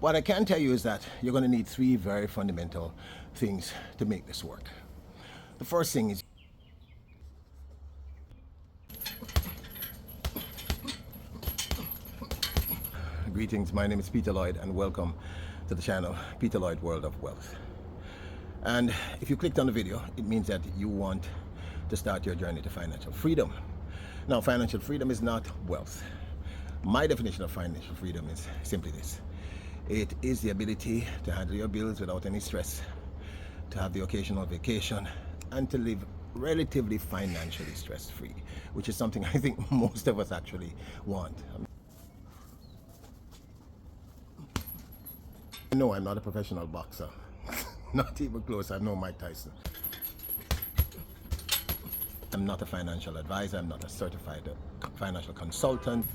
What I can tell you is that you're going to need three very fundamental things to make this work. The first thing is greetings, my name is Peter Lloyd and welcome to the channel Peter Lloyd World of Wealth. And if you clicked on the video, it means that you want to start your journey to financial freedom. Now, financial freedom is not wealth. My definition of financial freedom is simply this. It is the ability to handle your bills without any stress, to have the occasional vacation, and to live relatively financially stress-free, which is something I think most of us actually want. No, I'm not a professional boxer. Not even close. I'm no Mike Tyson. I'm not a financial advisor. I'm not a certified financial consultant.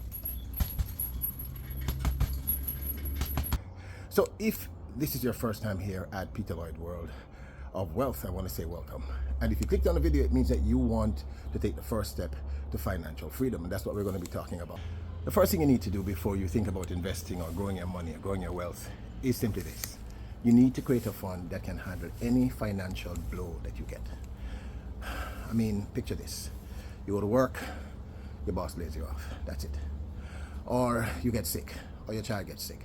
So if this is your first time here at Peter Lloyd World of Wealth, I want to say welcome. And if you clicked on the video, it means that you want to take the first step to financial freedom. And that's what we're going to be talking about. The first thing you need to do before you think about investing or growing your money or growing your wealth is simply this. You need to create a fund that can handle any financial blow that you get. I mean, picture this. You go to work, your boss lays you off. That's it. Or you get sick, or your child gets sick.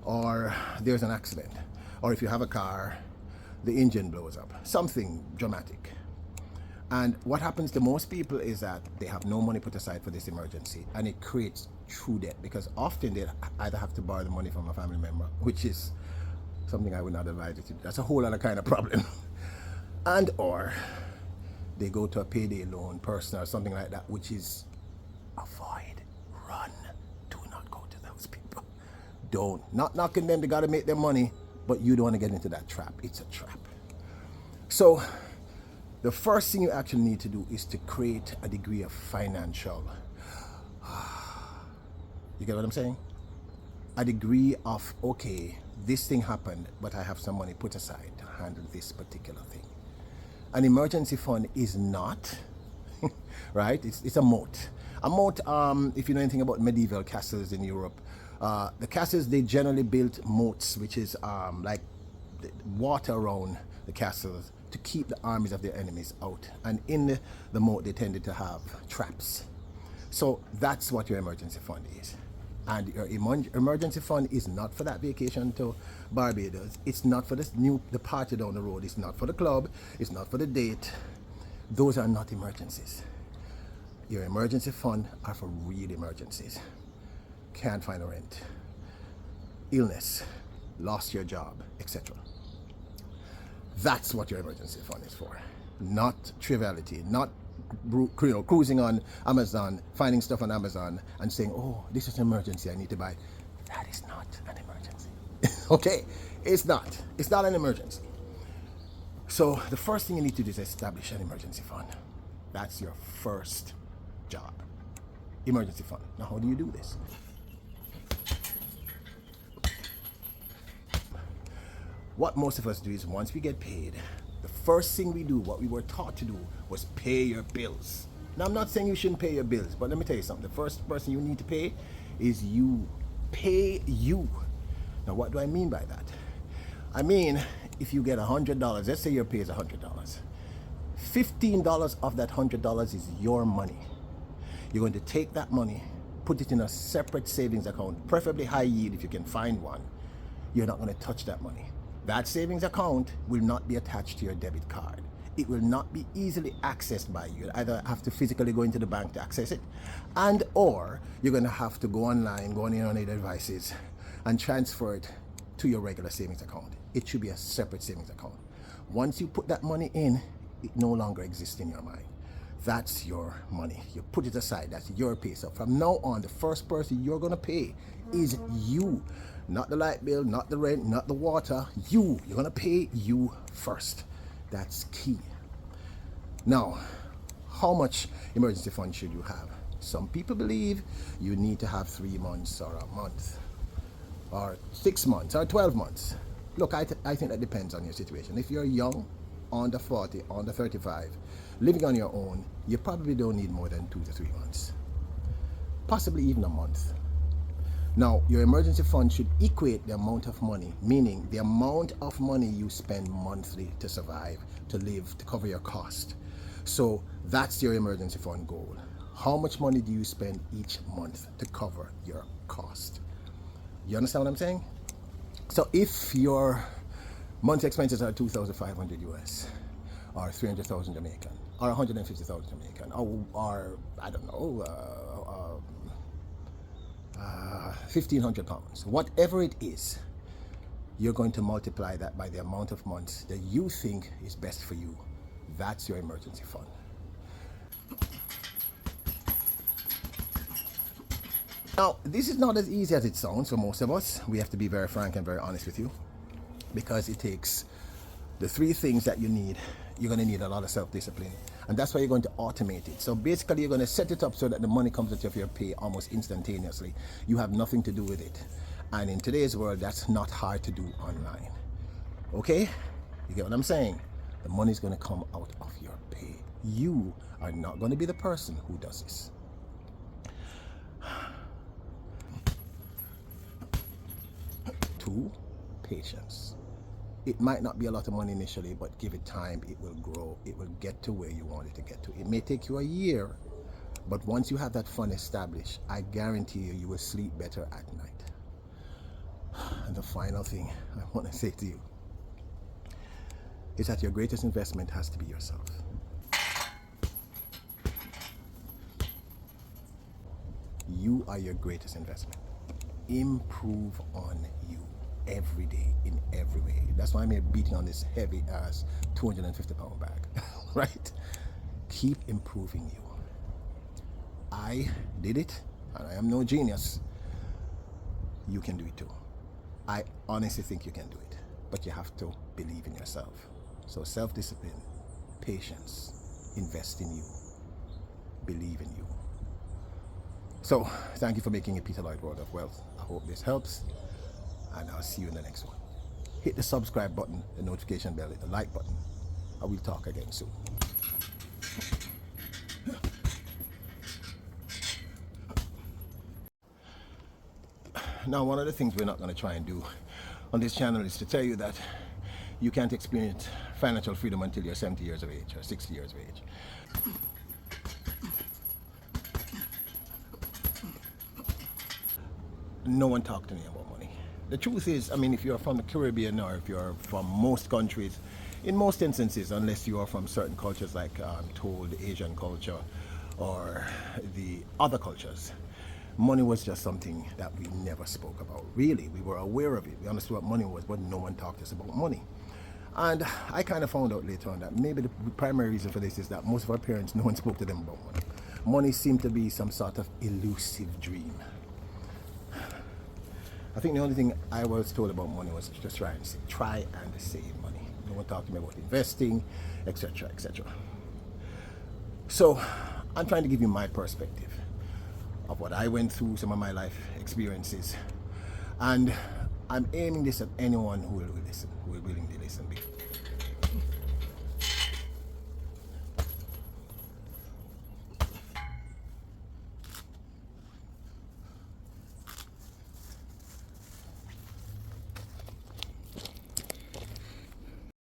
Or there's an accident. Or if you have a car, the engine blows up. Something dramatic. And what happens to most people is that they have no money put aside for this emergency, and it creates true debt, because often they either have to borrow the money from a family member, which is something I would not advise you to do. That's a whole other kind of problem. And or they go to a payday loan, personal, or something like that, which is avoid, run, do not go to those people. Don't. Not knocking them, they got to make their money, but you don't want to get into that trap. It's a trap. So the first thing you actually need to do is to create a degree of financial, you get what I'm saying? A degree of, okay, this thing happened, but I have some money put aside to handle this particular thing. An emergency fund is not, right? It's a moat. A moat, if you know anything about medieval castles in Europe, the castles, they generally built moats, which is like water around the castles to keep the armies of their enemies out. And in the moat, they tended to have traps. So that's what your emergency fund is. And your emergency fund is not for that vacation to Barbados. It's not for the party down the road. It's not for the club. It's not for the date. Those are not emergencies. Your emergency fund are for real emergencies. Can't find a rent, illness, lost your job, etc. That's what your emergency fund is for. Not triviality, not cruising on Amazon, finding stuff on Amazon and saying, oh, this is an emergency, I need to buy. That is not an emergency. Okay, it's not an emergency. So the first thing you need to do is establish an emergency fund. That's your first job. Emergency fund. Now, how do you do this? What most of us do is once we get paid, the first thing we do, what we were taught to do, was pay your bills. Now, I'm not saying you shouldn't pay your bills, but let me tell you something. The first person you need to pay is you. Pay you. Now, what do I mean by that? I mean, if you get $100, let's say your pay is $100. $15 of that $100 is your money. You're going to take that money, put it in a separate savings account, preferably high yield if you can find one. You're not going to touch that money. That savings account will not be attached to your debit card. It will not be easily accessed by you. You either have to physically go into the bank to access it, and or you're going to have to go online, go on your own devices, and transfer it to your regular savings account. It should be a separate savings account. Once you put that money in, it no longer exists in your mind. That's your money. You put it aside. That's your pay. So from now on, the first person you're going to pay is you. Not the light bill, not the rent, not the water. You. You're going to pay you first. That's key. Now, how much emergency fund should you have? Some people believe you need to have 3 months or a month or 6 months or 12 months. Look, I think that depends on your situation. If you're young, under 40, under 35, living on your own, you probably don't need more than 2 to 3 months. Possibly even a month. Now, your emergency fund should equate the amount of money, meaning the amount of money you spend monthly to survive, to live, to cover your cost. So that's your emergency fund goal. How much money do you spend each month to cover your cost? You understand what I'm saying? So if your monthly expenses are 2,500 US, or 300,000 Jamaican, or 150,000 Jamaican, or I don't know, 1,500 pounds, whatever it is, you're going to multiply that by the amount of months that you think is best for you. That's your emergency fund. Now, this is not as easy as it sounds for most of us. We have to be very frank and very honest with you, because it takes the three things that you need. You're going to need a lot of self-discipline, and that's why you're going to automate it. So basically, you're going to set it up so that the money comes out of your pay almost instantaneously. You have nothing to do with it, and in today's world, that's not hard to do online. Okay, you get what I'm saying? The money's going to come out of your pay. You are not going to be the person who does this. 2, patience. It might not be a lot of money initially, but give it time, it will grow, it will get to where you want it to get to. It may take you a year, but once you have that fund established, I guarantee you, you will sleep better at night. And the final thing I want to say to you is that your greatest investment has to be yourself. You are your greatest investment. Improve on you every day, in every way. That's why I'm here beating on this heavy ass 250-pound bag, right? Keep improving you. I did it, and I am no genius. You can do it too. I honestly think you can do it, but you have to believe in yourself. So self-discipline, patience, invest in you, believe in you. So thank you for making a Peter Lloyd World of Wealth. I hope this helps, and I'll see you in the next one. Hit the subscribe button, the notification bell, hit the like button. I will talk again soon. Now, one of the things we're not going to try and do on this channel is to tell you that you can't experience financial freedom until you're 70 years of age or 60 years of age. No one talked to me about money. The truth is, I mean, if you're from the Caribbean or if you're from most countries, in most instances, unless you are from certain cultures like I'm told Asian culture or the other cultures, money was just something that we never spoke about. Really, we were aware of it. We understood what money was, but no one talked to us about money. And I kind of found out later on that maybe the primary reason for this is that most of our parents, no one spoke to them about money. Money seemed to be some sort of elusive dream. I think the only thing I was told about money was just try and save money. No one talked to me about investing, etc., etc. So I'm trying to give you my perspective of what I went through, some of my life experiences, and I'm aiming this at anyone who will listen, who will willingly listen.